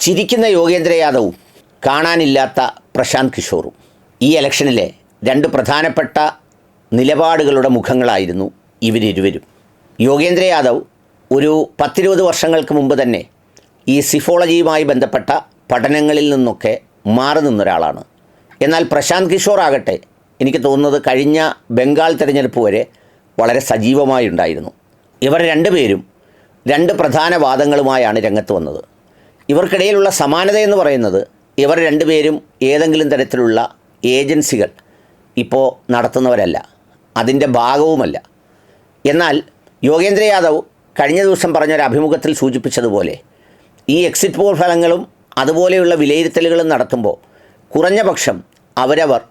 ചിരിക്കുന്ന യോഗേന്ദ്ര യാദവും കാണാനില്ലാത്ത പ്രശാന്ത് കിഷോറും ഈ ഇലക്ഷനിലെ രണ്ട് പ്രധാനപ്പെട്ട നിലപാടുകളുടെ മുഖങ്ങളായിരുന്നു ഇവരിരുവരും. യോഗേന്ദ്ര യാദവ് ഒരു 10-20 വർഷങ്ങൾക്ക് മുമ്പ് തന്നെ ഈ സിഫോളജിയുമായി ബന്ധപ്പെട്ട പഠനങ്ങളിൽ നിന്നൊക്കെ മാറി നിന്നൊരാളാണ്. എന്നാൽ പ്രശാന്ത് കിഷോർ ആകട്ടെ എനിക്ക് തോന്നുന്നത് കഴിഞ്ഞ ബംഗാൾ തിരഞ്ഞെടുപ്പ് വരെ വളരെ സജീവമായി ഉണ്ടായിരുന്നു. ഇവർ രണ്ടുപേരും രണ്ട് പ്രധാന വാദങ്ങളുമായാണ് രംഗത്ത് വന്നത്. ഇവർക്കിടയിലുള്ള സമാനത എന്ന് പറയുന്നത് ഇവർ രണ്ടുപേരും ഏതെങ്കിലും തരത്തിലുള്ള ഏജൻസികൾ ഇപ്പോൾ നടത്തുന്നവരല്ല, അതിൻ്റെ ഭാഗവുമല്ല. എന്നാൽ യോഗേന്ദ്ര യാദവ് കഴിഞ്ഞ ദിവസം പറഞ്ഞൊരു അഭിമുഖത്തിൽ സൂചിപ്പിച്ചതുപോലെ ഈ എക്സിറ്റ് പോൾ ഫലങ്ങളും അതുപോലെയുള്ള വിലയിരുത്തലുകളും നടത്തുമ്പോൾ കുറഞ്ഞ പക്ഷം അവരവർ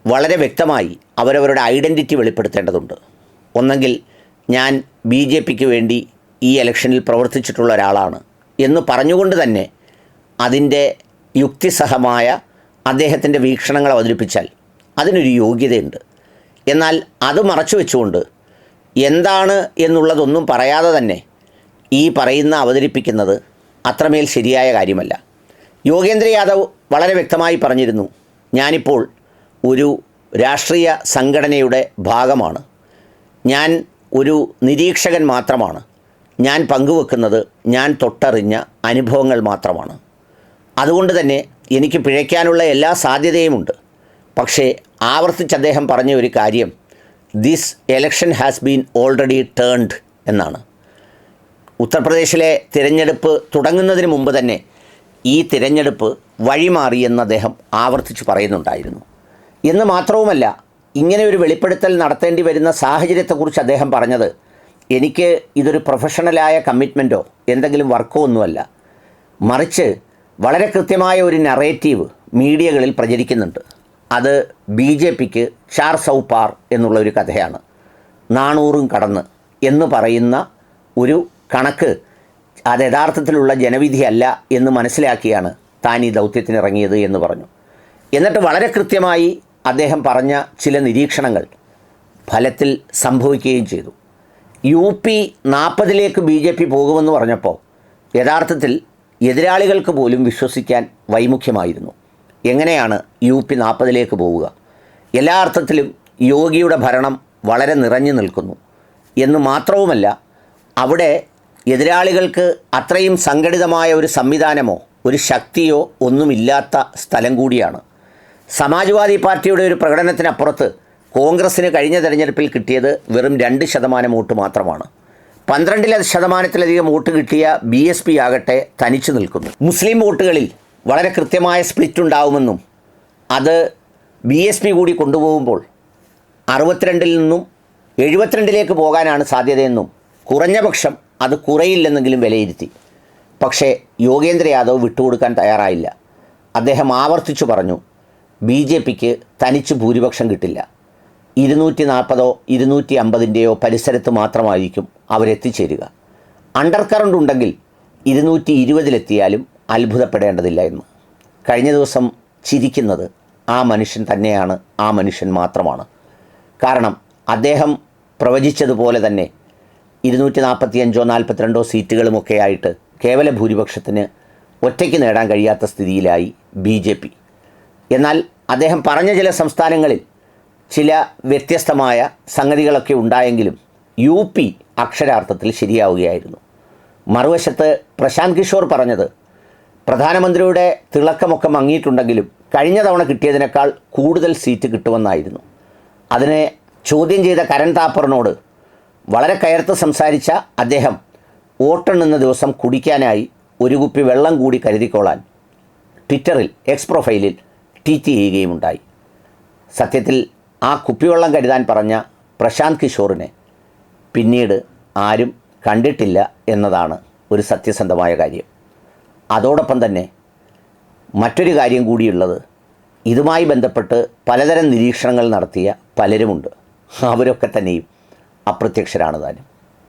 വളരെ വ്യക്തമായി അവരവരുടെ ഐഡൻറ്റിറ്റി വെളിപ്പെടുത്തേണ്ടതുണ്ട്. ഒന്നെങ്കിൽ ഞാൻ BJPക്ക് വേണ്ടി ഈ ഇലക്ഷനിൽ പ്രവർത്തിച്ചിട്ടുള്ള ഒരാളാണ് എന്ന് പറഞ്ഞുകൊണ്ട് തന്നെ അതിൻ്റെ യുക്തിസഹമായ അദ്ദേഹത്തിൻ്റെ വീക്ഷണങ്ങൾ അവതരിപ്പിച്ചാൽ അതിനൊരു യോഗ്യതയുണ്ട്. എന്നാൽ അത് മറച്ചു വെച്ചുകൊണ്ട് എന്താണ് എന്നുള്ളതൊന്നും പറയാതെ തന്നെ ഈ അവതരിപ്പിക്കുന്നത് അത്രമേൽ ശരിയായ കാര്യമല്ല. യോഗേന്ദ്ര യാദവ് വളരെ വ്യക്തമായി പറഞ്ഞിരുന്നു, ഞാനിപ്പോൾ ഒരു രാഷ്ട്രീയ സംഘടനയുടെ ഭാഗമാണ്, ഞാൻ ഒരു നിരീക്ഷകൻ മാത്രമാണ്, ഞാൻ പങ്കുവെക്കുന്നത് ഞാൻ തൊട്ടറിഞ്ഞ അനുഭവങ്ങൾ മാത്രമാണ്. അതുകൊണ്ട് തന്നെ എനിക്ക് പിഴയ്ക്കാനുള്ള എല്ലാ സാധ്യതയുമുണ്ട്. പക്ഷേ ആവർത്തിച്ച് അദ്ദേഹം പറഞ്ഞ ഒരു കാര്യം, this election has been already turned എന്നാണ്. ഉത്തർപ്രദേശിലെ തിരഞ്ഞെടുപ്പ് തുടങ്ങുന്നതിന് മുമ്പ് തന്നെ ഈ തിരഞ്ഞെടുപ്പ് വഴിമാറിയെന്ന് അദ്ദേഹം ആവർത്തിച്ച് പറയുന്നുണ്ടായിരുന്നു. എന്ന് മാത്രവുമല്ല, ഇങ്ങനെ ഒരു വെളിപ്പെടുത്തൽ നടത്തേണ്ടി വരുന്ന സാഹചര്യത്തെക്കുറിച്ച് അദ്ദേഹം പറഞ്ഞത്, എനിക്ക് ഇതൊരു പ്രൊഫഷണലായ കമ്മിറ്റ്മെൻറ്റോ എന്തെങ്കിലും വർക്കോ ഒന്നുമല്ല, മറിച്ച് വളരെ കൃത്യമായ ഒരു നറേറ്റീവ് മീഡിയകളിൽ പ്രചരിക്കുന്നുണ്ട്. അത് BJPക്ക് 4 സൗ പാർ എന്നുള്ള ഒരു കഥയാണ്. 400 കടന്ന് എന്ന് പറയുന്ന ഒരു കണക്ക് അത് യഥാർത്ഥത്തിലുള്ള ജനവിധിയല്ല എന്ന് മനസ്സിലാക്കിയാണ് താൻ ഈ ദൗത്യത്തിനിറങ്ങിയത് എന്ന് പറഞ്ഞു. എന്നിട്ട് വളരെ കൃത്യമായി അദ്ദേഹം പറഞ്ഞ ചില നിരീക്ഷണങ്ങൾ ഫലത്തിൽ സംഭവിക്കുകയും ചെയ്തു. UP 40ലേക്ക് BJP പോകുമെന്ന് പറഞ്ഞപ്പോൾ യഥാർത്ഥത്തിൽ എതിരാളികൾക്ക് പോലും വിശ്വസിക്കാൻ വൈമുഖ്യമായിരുന്നു. എങ്ങനെയാണ് UP 40ലേക്ക് പോവുക? എല്ലാ അർത്ഥത്തിലും യോഗിയുടെ ഭരണം വളരെ നിറഞ്ഞു നിൽക്കുന്നു എന്ന് മാത്രവുമല്ല, അവിടെ എതിരാളികൾക്ക് അത്രയും സംഘടിതമായ ഒരു സംവിധാനമോ ഒരു ശക്തിയോ ഒന്നുമില്ലാത്ത സ്ഥലം കൂടിയാണ്. സമാജ്വാദി പാർട്ടിയുടെ ഒരു പ്രകടനത്തിനപ്പുറത്ത് കോൺഗ്രസ്സിന് കഴിഞ്ഞ തെരഞ്ഞെടുപ്പിൽ കിട്ടിയത് വെറും 2% വോട്ട് മാത്രമാണ്. 12% വോട്ട് കിട്ടിയ BSP ആകട്ടെ തനിച്ചു നിൽക്കുന്നു. മുസ്ലിം വോട്ടുകളിൽ വളരെ കൃത്യമായ സ്പ്ലിറ്റ് ഉണ്ടാവുമെന്നും അത് BSP കൂടി കൊണ്ടുപോകുമ്പോൾ 62-ൽ നിന്നും 72-ലേക്ക് പോകാനാണ് സാധ്യതയെന്നും കുറഞ്ഞ പക്ഷം അത് കുറയില്ലെന്നെങ്കിലും വിലയിരുത്തി. പക്ഷേ യോഗേന്ദ്ര യാദവ് വിട്ടുകൊടുക്കാൻ തയ്യാറായില്ല. അദ്ദേഹം ആവർത്തിച്ചു പറഞ്ഞു, BJPക്ക് തനിച്ച് ഭൂരിപക്ഷം കിട്ടില്ല, 240-ഓ 250-ൻ്റെയോ പരിസരത്ത് മാത്രമായിരിക്കും അവരെത്തിച്ചേരുക. അണ്ടർ കറണ്ട് ഉണ്ടെങ്കിൽ 220-ലെത്തിയാലും അത്ഭുതപ്പെടേണ്ടതില്ല എന്ന്. കഴിഞ്ഞ ദിവസം ചിരിക്കുന്നത് ആ മനുഷ്യൻ തന്നെയാണ്, ആ മനുഷ്യൻ മാത്രമാണ്. കാരണം അദ്ദേഹം പ്രവചിച്ചതുപോലെ തന്നെ 245-ഓ 42-ഓ സീറ്റുകളുമൊക്കെ ആയിട്ട് കേവല ഭൂരിപക്ഷത്തിന് ഒറ്റയ്ക്ക് നേടാൻ കഴിയാത്ത സ്ഥിതിയിലായി BJP. എന്നാൽ അദ്ദേഹം പറഞ്ഞ ചില സംസ്ഥാനങ്ങളിൽ ചില വ്യത്യസ്തമായ സംഗതികളൊക്കെ ഉണ്ടായെങ്കിലും UP അക്ഷരാർത്ഥത്തിൽ ശരിയാവുകയായിരുന്നു. മറുവശത്ത് പ്രശാന്ത് കിഷോർ പറഞ്ഞത് പ്രധാനമന്ത്രിയുടെ തിളക്കമൊക്കെ മങ്ങിയിട്ടുണ്ടെങ്കിലും കഴിഞ്ഞ തവണ കിട്ടിയതിനേക്കാൾ കൂടുതൽ സീറ്റ് കിട്ടുമെന്നായിരുന്നു. അതിനെ ചോദ്യം ചെയ്ത കരൺ താപ്പറിനോട് വളരെ കയർത്ത് സംസാരിച്ച അദ്ദേഹം വോട്ടെണ്ണുന്ന ദിവസം കുടിക്കാനായി ഒരു കുപ്പി വെള്ളം കൂടി കരുതിക്കോളാൻ ട്വിറ്ററിൽ എക്സ് പ്രൊഫൈലിൽ ട്വീറ്റ് ചെയ്യുകയുമുണ്ടായി. സത്യത്തിൽ ആ കുപ്പിവെള്ളം കരുതാൻ പറഞ്ഞ പ്രശാന്ത് കിഷോറിനെ പിന്നീട് ആരും കണ്ടിട്ടില്ല എന്നതാണ് ഒരു സത്യസന്ധമായ കാര്യം. അതോടൊപ്പം തന്നെ മറ്റൊരു കാര്യം കൂടിയുള്ളത്, ഇതുമായി ബന്ധപ്പെട്ട് പലതരം നിരീക്ഷണങ്ങൾ നടത്തിയ പലരുമുണ്ട്. അവരൊക്കെ തന്നെയും അപ്രത്യക്ഷരാണ് താനും.